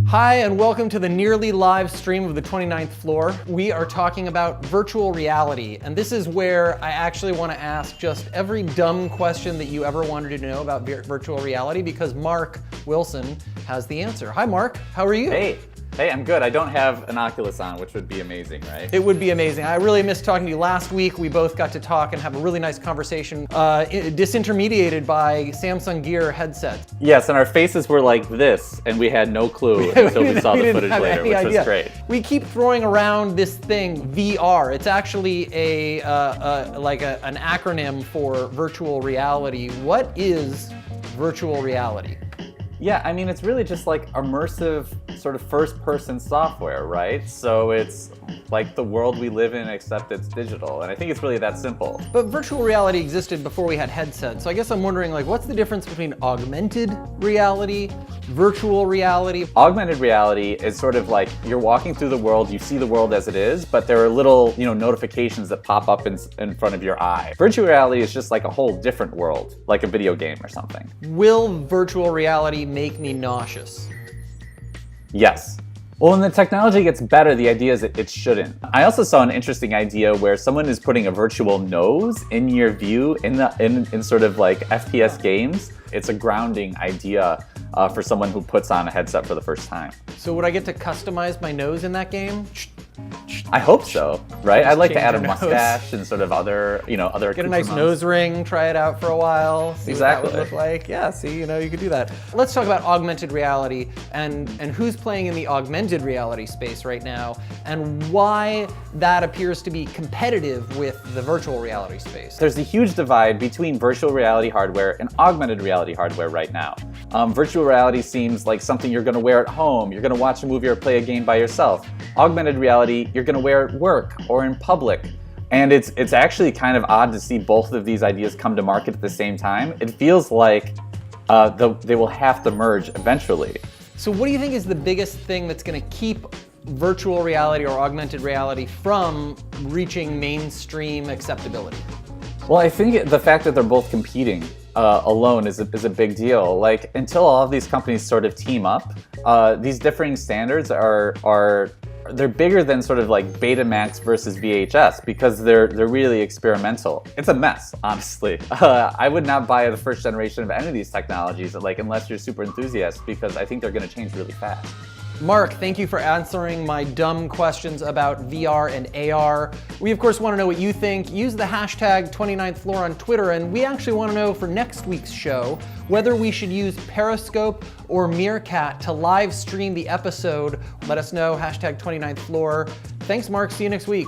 Hi, and welcome to the nearly live stream of the 29th floor. We are talking about virtual reality, and this is where I actually want to ask just every dumb question that you ever wanted to know about virtual reality, because Mark Wilson has the answer. Hi, Mark. How are you? Hey, I'm good. I don't have an Oculus on, which would be amazing, right? It would be amazing. I really missed talking to you last week. We both got to talk and have a really nice conversation, disintermediated by Samsung Gear headsets. Yes, and our faces were like this, and we had no clue until we saw the footage later, which was great. We keep throwing around this thing, VR. It's actually an acronym for virtual reality. What is virtual reality? Yeah, I mean, it's really just like immersive sort of first-person software, right? So it's like the world we live in, except it's digital. And I think it's really that simple. But virtual reality existed before we had headsets. So I guess I'm wondering, like, what's the difference between augmented reality, virtual reality? Augmented reality is sort of like you're walking through the world, you see the world as it is, but there are little, notifications that pop up in front of your eye. Virtual reality is just like a whole different world, like a video game or something. Will virtual reality make me nauseous? Yes. Well, when the technology gets better, the idea is that it shouldn't. I also saw an interesting idea where someone is putting a virtual nose in your view in sort of like FPS games. It's a grounding idea for someone who puts on a headset for the first time. So would I get to customize my nose in that game? I hope so, right? I'd like to add a mustache and sort of other Get a nice nose ring, try it out for a while, see what that would look like. Yeah, see, you could do that. Let's talk about augmented reality and who's playing in the augmented reality space right now and why that appears to be competitive with the virtual reality space. There's a huge divide between virtual reality hardware and augmented reality hardware right now. Virtual reality seems like something you're going to wear at home. You're going to watch a movie or play a game by yourself. Augmented reality, you're going to wear at work or in public. And it's actually kind of odd to see both of these ideas come to market at the same time. It feels like they will have to merge eventually. So what do you think is the biggest thing that's going to keep virtual reality or augmented reality from reaching mainstream acceptability? Well, I think the fact that they're both competing alone is a big deal. Like, until all of these companies sort of team up, these differing standards they're bigger than sort of like Betamax versus VHS because they're really experimental. It's a mess, honestly. I would not buy the first generation of any of these technologies, unless you're super enthusiastic, because I think they're going to change really fast. Mark, thank you for answering my dumb questions about VR and AR. We, of course, want to know what you think. Use the hashtag 29th floor on Twitter, and we actually want to know for next week's show whether we should use Periscope or Meerkat to live stream the episode. Let us know, hashtag 29th floor. Thanks, Mark. See you next week.